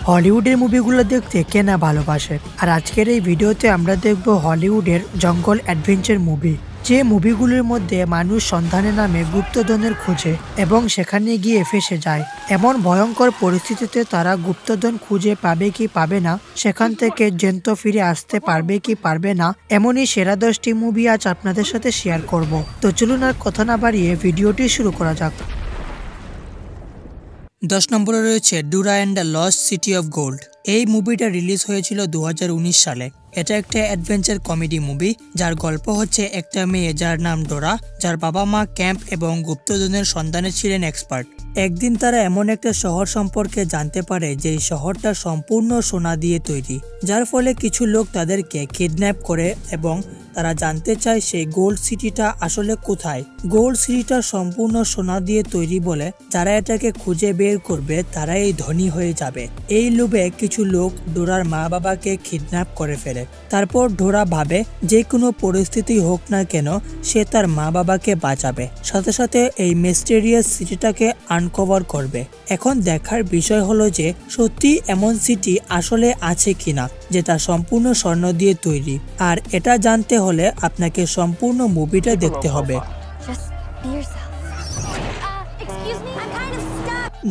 হলিউডের মুভিগুলো দেখতে কে না ভালোবাসে। আর আজকের এই ভিডিওতে আমরা দেখব হলিউডের জঙ্গল অ্যাডভেঞ্চার মুভি, যে মুভিগুলোর মধ্যে মানুষ সন্ধানে নামে গুপ্তধনের খুঁজে এবং সেখানে গিয়ে ফেসে যায়। এমন ভয়ঙ্কর পরিস্থিতিতে তারা গুপ্তধন খুঁজে পাবে কি পাবে না, সেখান থেকে জ্যান্ত ফিরে আসতে পারবে কি পারবে না, এমনই সেরা 10টি মুভি আজ আপনাদের সাথে শেয়ার করব। তো চলুন আর কথা না বাড়িয়ে ভিডিওটি শুরু করা যাক। 10 নম্বরে রয়েছে ডোরা and the lost city of gold. এই মুভিটা রিলিজ হয়েছিল 2019 সালে। এটা একটা অ্যাডভেঞ্চার কমেডি মুভি, যার গল্প হচ্ছে একটা মেয়ে যার নাম ডোরা, যার বাবা মা ক্যাম্প এবং গুপ্তধনের সন্ধানে ছিলেন এক্সপার্ট। একদিন তারা এমন একটা শহর সম্পর্কে জানতে পারে যে শহরটা সম্পূর্ণ সোনা দিয়ে তৈরি, যার ফলে কিছু লোক তাদেরকে কিডন্যাপ করে এবং তারা জানতে চায় সেই গোল্ড সিটিটা আসলে কোথায়। গোল্ড সিটিটা সম্পূর্ণ সোনা দিয়ে তৈরি বলে যারা এটাকে খুঁজে বের করবে তারাই ধনী হয়ে যাবে। এই লোভে কিছু লোক ডোরার মা বাবাকে কিডন্যাপ করে ফেলে। তারপর ডোরা ভাবে যে কোনো পরিস্থিতি হোক না কেন সে তার মা বাবাকে বাঁচাবে, সাথে সাথে এই মিস্টেরিয়াস সিটিটাকে আনকভার করবে। এখন দেখার বিষয় হলো যে সত্যি এমন সিটি আসলে আছে কিনা যেটা সম্পূর্ণ স্বর্ণ দিয়ে তৈরি। আর এটা জানতে হলে আপনাকে সম্পূর্ণ মুভিটা দেখতে হবে।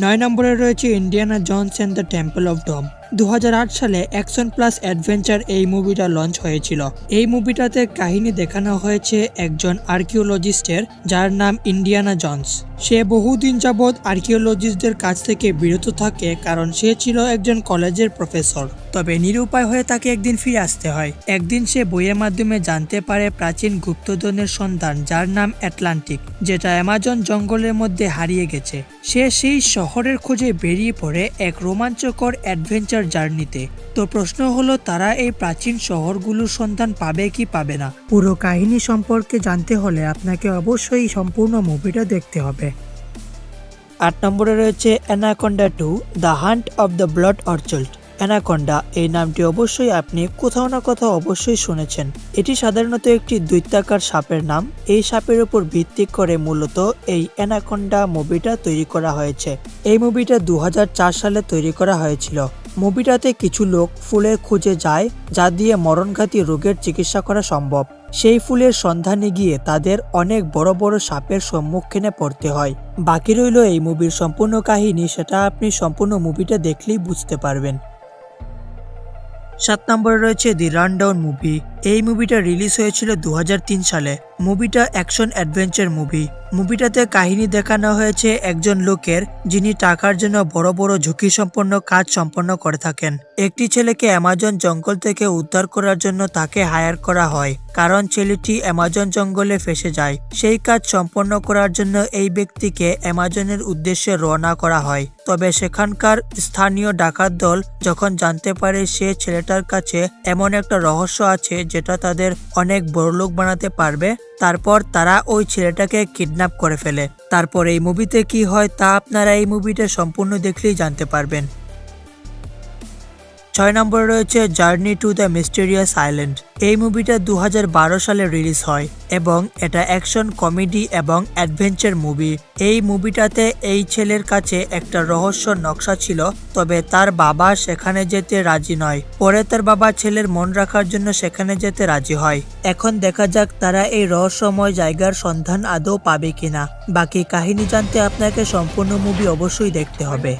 9 নম্বরে রয়েছে Indiana Jones and the Temple of Doom. 2008 সালে অ্যাকশন প্লাস অ্যাডভেঞ্চার এই মুভিটা লঞ্চ হয়েছিল। এই মুভিটাতে কাহিনী দেখানো হয়েছে একজন আর্কিওলজিস্টের, যার নাম ইন্ডিয়ানা জোনস। সে বহুদিন যাবৎ আর্কিওলজিস্টদের কাছ থেকে বিরত থাকে, কারণ সে ছিল একজন কলেজের প্রফেসর। তবে নিরুপায় হয়ে তাকে একদিন ফিরে আসতে হয়। একদিন সে বইয়ের মাধ্যমে জানতে পারে প্রাচীন গুপ্তধনের সন্ধান, যার নাম আটলান্টিক, যেটা অ্যামাজন জঙ্গলের মধ্যে হারিয়ে গেছে। সে সেই শহরের খোঁজে বেরিয়ে পড়ে এক রোমাঞ্চকর অ্যাডভেঞ্চার জার্নিতে। তো প্রশ্ন হলো, তারা এই প্রাচীন শহরগুলোর সন্ধান পাবে কি পাবে না? পুরো কাহিনী সম্পর্কে জানতে হলে আপনাকে অবশ্যই সম্পূর্ণ মুভিটা দেখতে হবে। 8 নম্বরে রয়েছে anaconda 2 the hunt of the blood orchard. Anaconda এই নামটি অবশ্যই আপনি কোথাও না কোথাও অবশ্যই শুনেছেন। এটি সাধারণত একটি দৈত্যাকার সাপের নাম। এই সাপের উপর ভিত্তি করে মূলত এই অ্যানাকোন্ডা মুভিটা তৈরি করা হয়েছে। এই মুভিটা 2004 সালে তৈরি করা হয়েছিল। মুভিটাতে কিছু লোক ফুলের খুঁজে যায় যা দিয়ে মরণঘাতী রোগের চিকিৎসা করা সম্ভব। সেই ফুলের সন্ধানে গিয়ে তাদের অনেক বড় বড় সাপের সম্মুখীনে পড়তে হয়। বাকি রইল এই মুভির সম্পূর্ণ কাহিনী, সেটা আপনি সম্পূর্ণ মুভিটা দেখলেই বুঝতে পারবেন। 7 নম্বরে রয়েছে দি রানডাউন মুভি। এই মুভিটা রিলিজ হয়েছিল 2003 সালে। মুভিটা অ্যাকশন অ্যাডভেঞ্চার মুভি। মুভিটাতে কাহিনী দেখানো হয়েছে একজন লোকের, যিনি টাকার জন্য বড় বড় ঝুঁকি সম্পন্ন কাজ সম্পন্ন করে থাকেন। একটি ছেলেকে অ্যামাজন জঙ্গল থেকে উদ্ধার করার জন্য তাকে হায়ার করা হয়, কারণ ছেলেটি অ্যামাজন জঙ্গলে ফেসে যায়। সেই কাজ সম্পন্ন করার জন্য এই ব্যক্তিকে অ্যামাজনের উদ্দেশ্যে রওনা করা হয়। তবে সেখানকার স্থানীয় ডাকাত দল যখন জানতে পারে সে ছেলেটার কাছে এমন একটা রহস্য আছে যেটা তাদের অনেক বড়লোক বানাতে পারবে, তারপর তারা ওই ছেলেটাকে কিডন্যাপ করে ফেলে। তারপর এই মুভিতে কি হয় তা আপনারা এই মুভিটা সম্পূর্ণ দেখলেই জানতে পারবেন। 6 নম্বরে রয়েছে journey to the mysterious island. এই মুভিটা 2012 সালে রিলিজ হয় এবং এটা অ্যাকশন কমেডি এবং অ্যাডভেঞ্চার মুভি। এই মুভিটাতে এই ছেলের কাছে একটা রহস্য নকশা ছিল, তবে তার বাবা সেখানে যেতে রাজি নয়। পরে তার বাবা ছেলের মন রাখার জন্য সেখানে যেতে রাজি হয়। এখন দেখা যাক তারা এই রহস্যময় জায়গার সন্ধান আদৌ পাবে কিনা। বাকি কাহিনী জানতে আপনাকে সম্পূর্ণ মুভি অবশ্যই দেখতে হবে।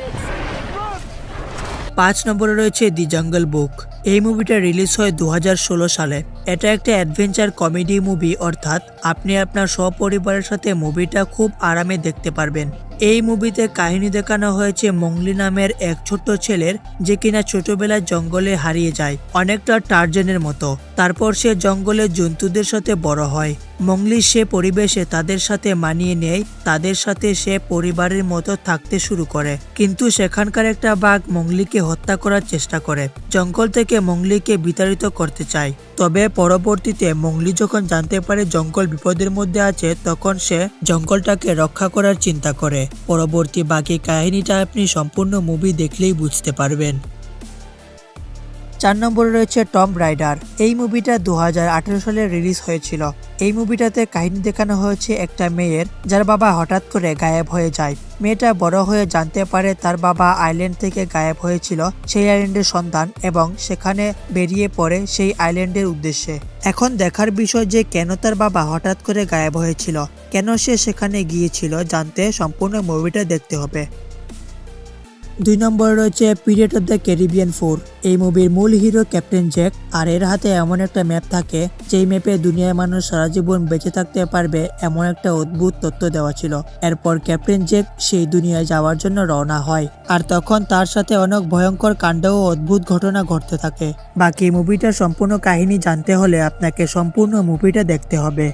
5 নম্বরে রয়েছে দি জঙ্গল বুক। এই মুভিটা রিলিজ হয় 2016 সালে। এটা একটা অ্যাডভেঞ্চার কমেডি মুভি, অর্থাৎ আপনি আপনার সপরিবারের সাথে মুভিটা খুব আরামে দেখতে পারবেন। এই মুভিতে কাহিনী দেখানো হয়েছে মংলি নামের এক ছোট্ট ছেলের, যে কিনা ছোটবেলায় জঙ্গলে হারিয়ে যায়, অনেকটা টার্জানের মতো। তারপর সে জঙ্গলের জন্তুদের সাথে বড় হয়। মংলি সে পরিবেশে তাদের সাথে মানিয়ে নেয়, তাদের সাথে সে পরিবারের মতো থাকতে শুরু করে। কিন্তু সেখানকার একটা বাঘ মংলিকে হত্যা করার চেষ্টা করে, জঙ্গল থেকে মংলিকে বিতাড়িত করতে চায়। তবে পরবর্তীতে মংলি যখন জানতে পারে জঙ্গল বিপদের মধ্যে আছে, তখন সে জঙ্গলটাকে রক্ষা করার চিন্তা করে। পরবর্তী বাকি কাহিনীটা আপনি সম্পূর্ণ মুভি দেখলেই বুঝতে পারবেন। 4 নম্বরে রয়েছে টম রাইডার। এই মুভিটা 2018 সালে রিলিজ হয়েছিল। এই মুভিটাতে কাহিনী দেখানো হয়েছে একটা মেয়ের যার বাবা হঠাৎ করে গায়েব হয়ে যায়। মেয়েটা বড় হয়ে জানতে পারে তার বাবা আইল্যান্ড থেকে গায়েব হয়েছিল সেই আইল্যান্ডের সন্ধান এবং সেখানে বেরিয়ে পড়ে সেই আইল্যান্ডের উদ্দেশ্যে। এখন দেখার বিষয় যে কেন তার বাবা হঠাৎ করে গায়েব হয়েছিল, কেন সে সেখানে গিয়েছিল, জানতে সম্পূর্ণ মুভিটা দেখতে হবে। 2 নম্বরে রয়েছে পিরেট অফ দ্য ক্যারিবিয়ান 4। এই মুভির মূল হিরো ক্যাপ্টেন জ্যাক, আর এর হাতে এমন একটা ম্যাপ থাকে যেই ম্যাপে দুনিয়ার মানুষ সারা জীবন বেঁচে থাকতে পারবে এমন একটা অদ্ভুত তথ্য দেওয়া ছিল। এরপর ক্যাপ্টেন জ্যাক সেই দুনিয়ায় যাওয়ার জন্য রওনা হয়, আর তখন তার সাথে অনেক ভয়ঙ্কর কাণ্ড ও অদ্ভুত ঘটনা ঘটতে থাকে। বাকি মুভিটার সম্পূর্ণ কাহিনী জানতে হলে আপনাকে সম্পূর্ণ মুভিটা দেখতে হবে।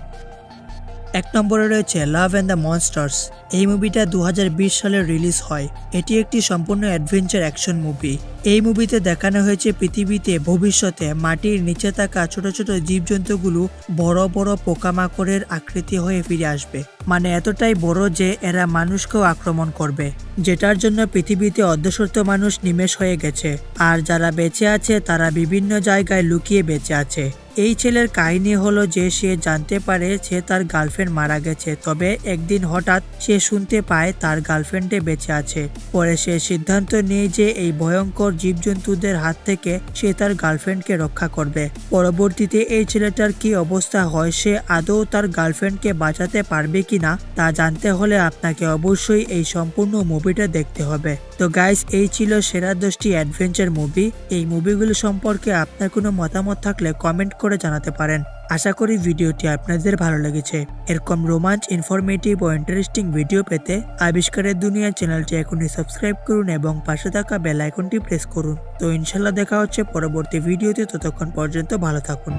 1 নম্বরে রয়েছে লাভ অ্যান্ড দ্য মনস্টার্স। এই মুভিটা 2020 সালে রিলিজ হয়। এটি একটি সম্পূর্ণ অ্যাডভেঞ্চার অ্যাকশন মুভি। এই মুভিতে দেখানো হয়েছে পৃথিবীতে ভবিষ্যতে মাটির নিচে থাকা ছোট ছোট জীবজন্তুগুলো বড় বড় পোকামাকড়ের আকৃতি হয়ে ফিরে আসবে। মানে এতটাই বড় যে এরা মানুষকেও আক্রমণ করবে, যেটার জন্য পৃথিবীতে অর্ধশত মানুষ নিমেষ হয়ে গেছে, আর যারা বেঁচে আছে তারা বিভিন্ন জায়গায় লুকিয়ে বেঁচে আছে। এই ছেলের কাহিনী হলো যে সে জানতে পারে সে তার গার্লফ্রেন্ড মারা গেছে, তবে একদিন হঠাৎ সে শুনতে পায় তার গার্লফ্রেন্ডে বেঁচে আছে। পরে সে সিদ্ধান্ত নেয় যে এই ভয়ঙ্কর জীবজন্তুদের হাত থেকে সে তার গার্লফ্রেন্ডকে রক্ষা করবে। পরবর্তীতে এই ছেলেটার কি অবস্থা হয়, সে আদৌ তার গার্লফ্রেন্ডকে বাঁচাতে পারবে কিনা তা জানতে হলে আপনাকে অবশ্যই এই সম্পূর্ণ মুভিটা দেখতে হবে। তো গাইস, এই ছিল সেরা 10টি অ্যাডভেঞ্চার মুভি। এই মুভিগুলো সম্পর্কে আপনার কোনো মতামত থাকলে কমেন্ট করে জানাতে পারেন। আশা করি ভিডিওটি আপনাদের ভালো লেগেছে। এরকম রোমাঞ্চ, ইনফরমেটিভ ও ইন্টারেস্টিং ভিডিও পেতে আবিষ্কারের দুনিয়া চ্যানেলটি এখনই সাবস্ক্রাইব করুন এবং পাশে থাকা বেল আইকনটি প্রেস করুন। তো ইনশাল্লাহ দেখা হচ্ছে পরবর্তী ভিডিওতে। ততক্ষণ পর্যন্ত ভালো থাকুন।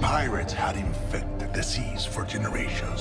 Pirates had infected the seas for generations.